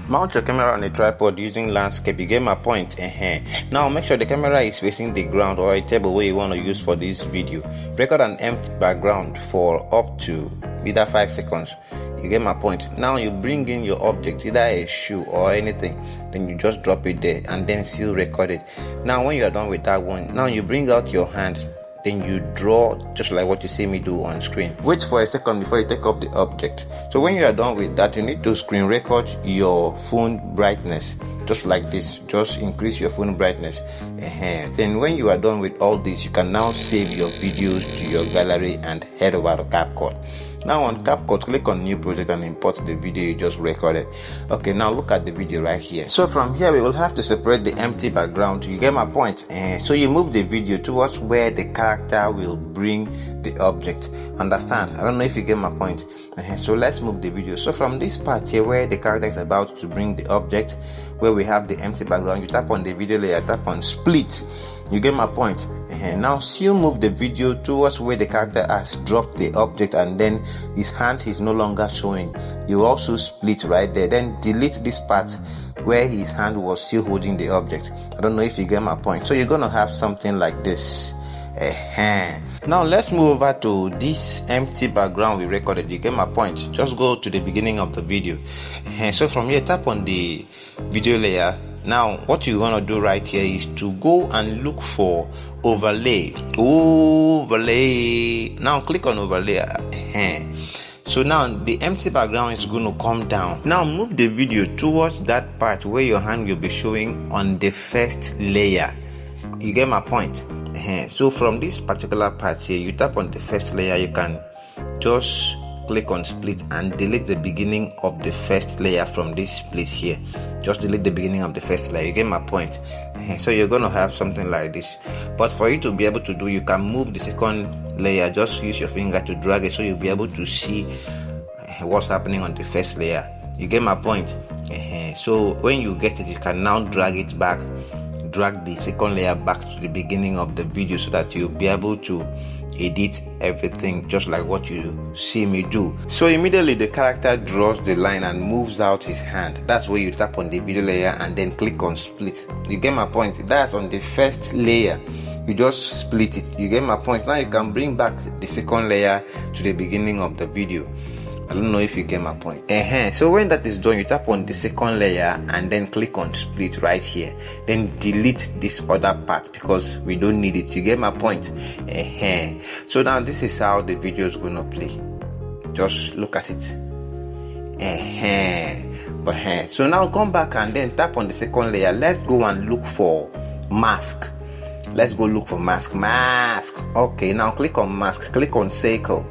Mount your camera on a tripod using landscape. You get my point. Now make sure the camera is facing the ground or a table where you want to use for this video. Record an empty background for up to either 5 seconds. You get my point. Now you bring in your object, either a shoe or anything, then you just drop it there and then still record it. Now when you are done with that one, now you bring out your hand, then you draw just like what you see me do on screen. Wait for a second before you take off the object. So when you are done with that, you need to screen record your phone brightness just like this. Just increase your phone brightness. Then when you are done with all this, you can now save your videos to your gallery and head over to CapCut. Now on CapCut, click on new project and import the video you just recorded. Okay, now look at the video right here. So from here we will have to separate the empty background. You get my point. So you move the video towards where the character will bring the object. Understand? I don't know if you get my point. So let's move the video. So from this part here where the character is about to bring the object, where we have the empty background, you tap on the video layer, tap on split. You get my point. Now still move the video towards where the character has dropped the object and then his hand is no longer showing. You also split right there, then delete this part where his hand was still holding the object. I don't know if you get my point. So you're gonna have something like this. Now let's move over to this empty background we recorded. You get my point. Just go to the beginning of the video. So from here, tap on the video layer. Now what you want to do right here is to go and look for overlay. Now click on overlay. So now the empty background is going to come down. Now move the video towards that part where your hand will be showing on the first layer. You get my point. So from this particular part here, you tap on the first layer. You can just click on split and delete the beginning of the first layer from this place here. Just delete the beginning of the first layer. You get my point. So you're going to have something like this. But for you to be able to do, you can move the second layer. Just use your finger to drag it so you'll be able to see what's happening on the first layer. You get my point. So when you get it, you can now drag it back, drag the second layer back to the beginning of the video so that you'll be able to edit everything just like what you see me do. So immediately the character draws the line and moves out his hand. That's where you tap on the video layer and then click on split. You get my point. That's on the first layer. You just split it. You get my point. Now you can bring back the second layer to the beginning of the video. I don't know if you get my point. So when that is done, you tap on the second layer and then click on split right here. Then delete this other part because we don't need it. You get my point. So now this is how the video is going to play. Just look at it. So now come back and then tap on the second layer. Let's go and look for mask. Let's go look for mask. Okay, now click on mask. Click on circle.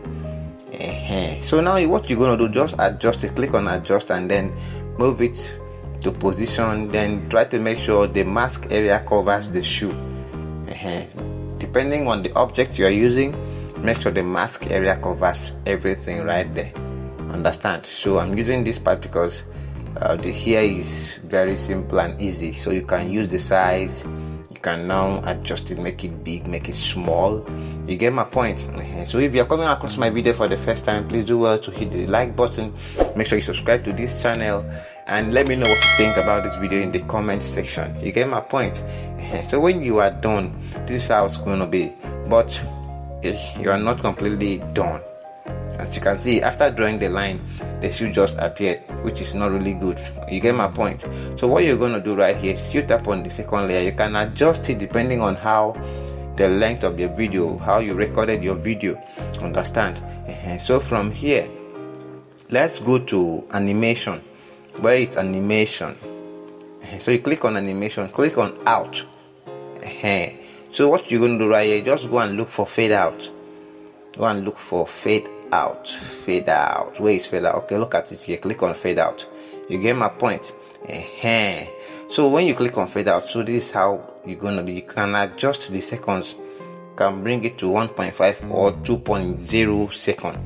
So now what you're going to do, just adjust it. Click on adjust and then move it to position. Then try to make sure the mask area covers the shoe. Depending on the object you are using, make sure the mask area covers everything right there. Understand? So I'm using this part because the hair is very simple and easy. So you can use the size. You can now adjust it, make it big, make it small. You get my point. So if you're coming across my video for the first time, please do well to hit the like button. Make sure you subscribe to this channel and let me know what you think about this video in the comment section. You get my point. So when you are done, this is how it's going to be. But you are not completely done. As you can see, after drawing the line, the shoe just appeared, which is not really good. You get my point. So what you're going to do right here is you tap on the second layer. You can adjust it depending on how the length of your video, how you recorded your video. Understand? So from here, let's go to animation. Where it's animation. So you click on animation, click on out. So what you're going to do right here, just go and look for fade out. Go and look for fade out. Where is fade out? Okay, look at it here. Click on fade out. You get my point. So when you click on fade out, so this is how you're gonna be. You can adjust the seconds. You can bring it to 1.5 or 2.0 second.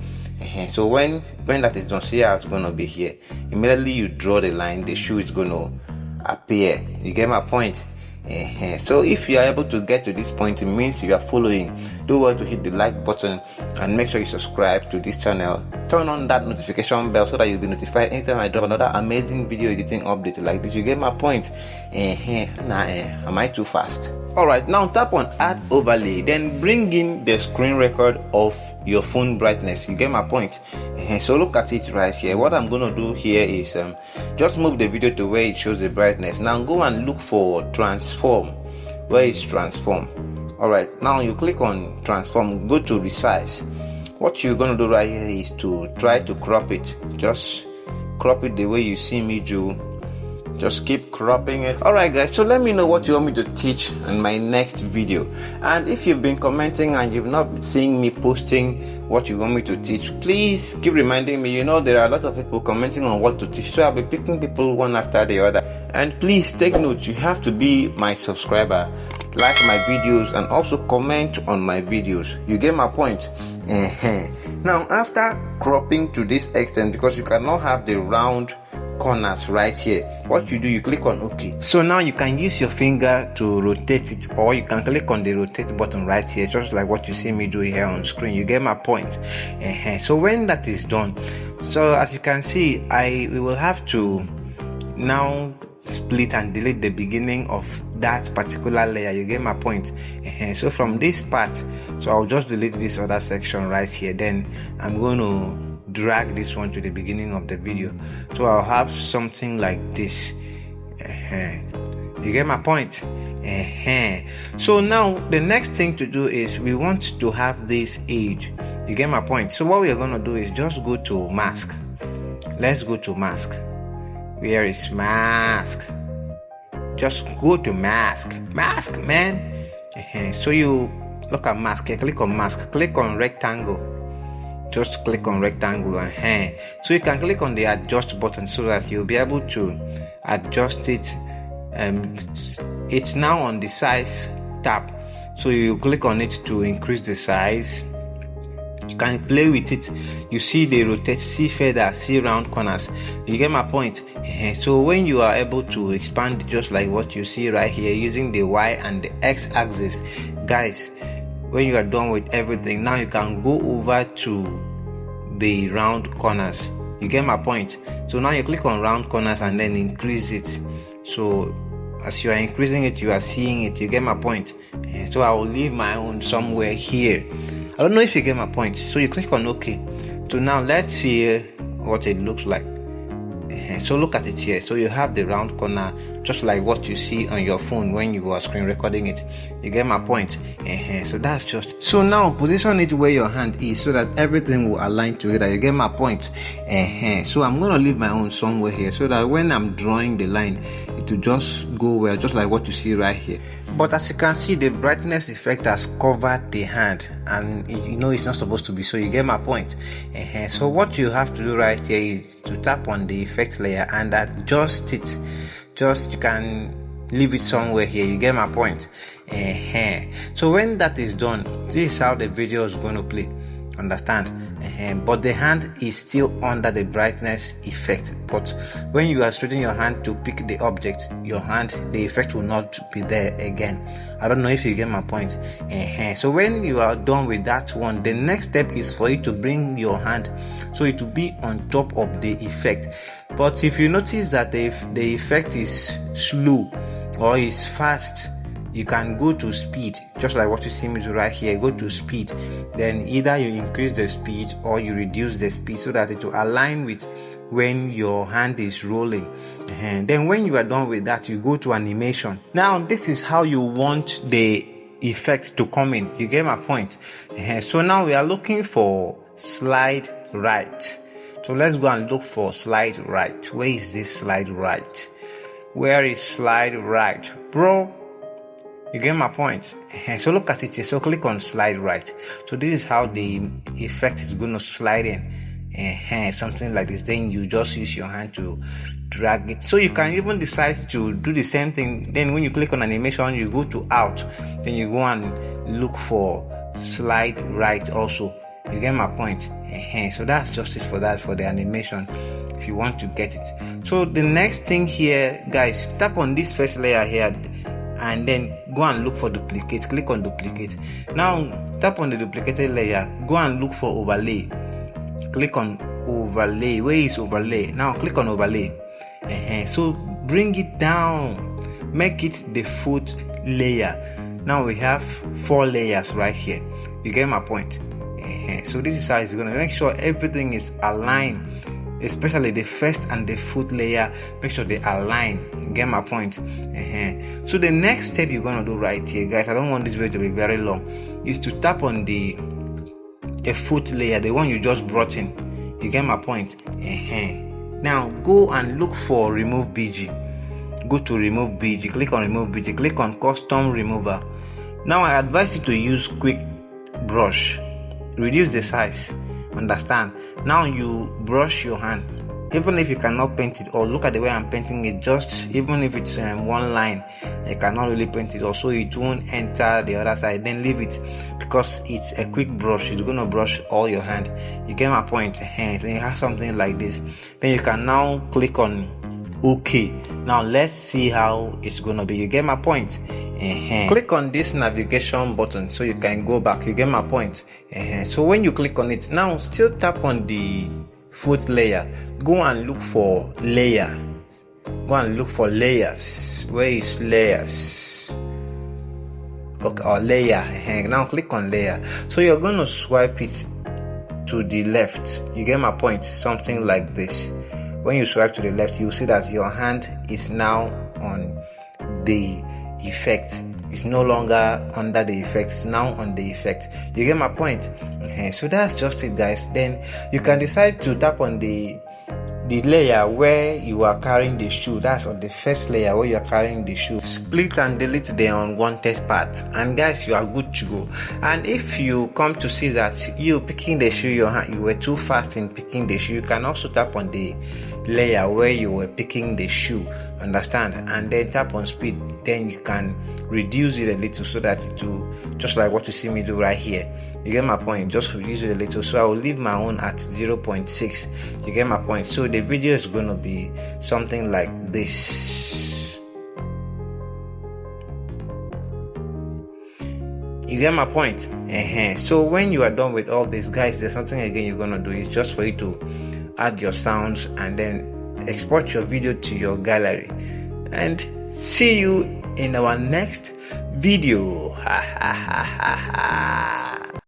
So when that is done, see how it's gonna be here. Immediately you draw the line, the shoe is gonna appear. You get my point. So if you are able to get to this point, it means you are following. Do well to hit the like button and make sure you subscribe to this channel. Turn on that notification bell so that you'll be notified anytime I drop another amazing video editing update like this. You get my point? Am I too fast? Alright, now tap on add overlay, then bring in the screen record of your phone brightness. You get my point? So look at it right here. What I'm gonna do here is just move the video to where it shows the brightness. Now go and look for transform. Where is transform? Alright, now you click on transform, go to resize. What you're gonna do right here is to try to crop it. Just crop it the way you see me do. Just keep cropping it. Alright guys, so let me know what you want me to teach in my next video. And if you've been commenting and you've not been seeing me posting what you want me to teach, please keep reminding me. You know, there are a lot of people commenting on what to teach, so I'll be picking people one after the other. And please take note, you have to be my subscriber, like my videos, and also comment on my videos. You get my point? Now after cropping to this extent, because you cannot have the round corners right here, what you do, you click on OK. So now you can use your finger to rotate it, or you can click on the rotate button right here, just like what you see me do here on screen. You get my point? So when that is done, so as you can see, we will have to now split and delete the beginning of that particular layer. You get my point? So from this part, so I'll just delete this other section right here, then I'm going to drag this one to the beginning of the video, so I'll have something like this. You get my point? So now the next thing to do is we want to have this edge. You get my point? So what we are going to do is just go to mask. Let's go to mask. Where is mask? Just go to mask, man. So you look at mask here, click on mask, click on rectangle. Just click on rectangle and so you can click on the adjust button so that you'll be able to adjust it. It's now on the size tab, so you click on it to increase the size. You can play with it. You see the rotate, see feather, see round corners. You get my point? So when you are able to expand, just like what you see right here, using the Y and the X axis, guys, when you are done with everything, now you can go over to the round corners. You get my point? So now you click on round corners and then increase it. So as you are increasing it, you are seeing it. You get my point? So I will leave my own somewhere here. I don't know if you get my point. So you click on OK. So now let's see what it looks like. So look at it here. So you have the round corner, just like what you see on your phone when you are screen recording it. You get my point? So that's just. So now position it where your hand is so that everything will align together. You get my point? So I'm gonna leave my own somewhere here so that when I'm drawing the line, it will just go well, just like what you see right here. But as you can see, the brightness effect has covered the hand, and you know it's not supposed to be so. You get my point? So what you have to do right here is to tap on the effect layer and adjust it. Just you can leave it somewhere here. You get my point? So when that is done, this is how the video is going to play. Understand? But the hand is still under the brightness effect. But when you are straightening your hand to pick the object, your hand, the effect will not be there again. I don't know if you get my point. So when you are done with that one, the next step is for you to bring your hand so it will be on top of the effect. But if you notice that the effect is slow or is fast, you can go to speed, just like what you see me do right here. Go to speed, then either you increase the speed or you reduce the speed so that it will align with when your hand is rolling. And then when you are done with that, you go to animation. Now this is how you want the effect to come in. You get my point? So now we are looking for slide right. So let's go and look for slide right. Where is this slide right? Where is slide right, bro? You get my point? So look at it here. So click on slide right. So this is how the effect is going to slide in. Something like this. Then you just use your hand to drag it. So you can even decide to do the same thing. Then when you click on animation, you go to out. Then you go and look for slide right also. You get my point? So that's just it for that, for the animation, if you want to get it. So the next thing here, guys, tap on this first layer here and then go and look for duplicate. Click on duplicate. Now tap on the duplicated layer, go and look for overlay. Click on overlay. Where is overlay? Now click on overlay. So bring it down, make it the foot layer. Now we have 4 layers right here. You get my point? So this is how it's gonna make sure everything is aligned, especially the first and the foot layer. Make sure they align. You get my point? So the next step you're gonna do right here, guys, I don't want this video to be very long, is to tap on the foot layer, the one you just brought in. You get my point? Now go and look for remove BG. Go to remove BG, click on remove BG, click on custom remover. Now I advise you to use quick brush, reduce the size, understand? Now you brush your hand, even if you cannot paint it, or look at the way I'm painting it, just even if it's one line, I cannot really paint it, also it won't enter the other side. Then leave it, because it's a quick brush, it's gonna brush all your hand. You get my point? Then you have something like this, then you can now click on OK. Now let's see how it's gonna be. You get my point? Click on this navigation button so you can go back. You get my point? So when you click on it, now still tap on the foot layer, go and look for layer, go and look for layers. Where is layers? Okay, or layer. Now click on layer. So you're going to swipe it to the left. You get my point? Something like this. When you swipe to the left, you see that your hand is now on the effect. It's no longer under the effect, it's now on the effect. You get my point? So that's just it, guys. Then you can decide to tap on the layer where you are carrying the shoe. That's on the first layer where you are carrying the shoe. Split and delete the unwanted part, and guys, you are good to go. And if you come to see that you picking the shoe, you were too fast in picking the shoe, you can also tap on the layer where you were picking the shoe, understand? And then tap on speed, then you can reduce it a little so that it will, just like what you see me do right here. You get my point? Just reduce it a little. So I will leave my own at 0.6. You get my point? So the video is going to be something like this. You get my point? So when you are done with all this, guys, there's something again you're going to do. It's just for you to add your sounds and then export your video to your gallery. And see you in our next video.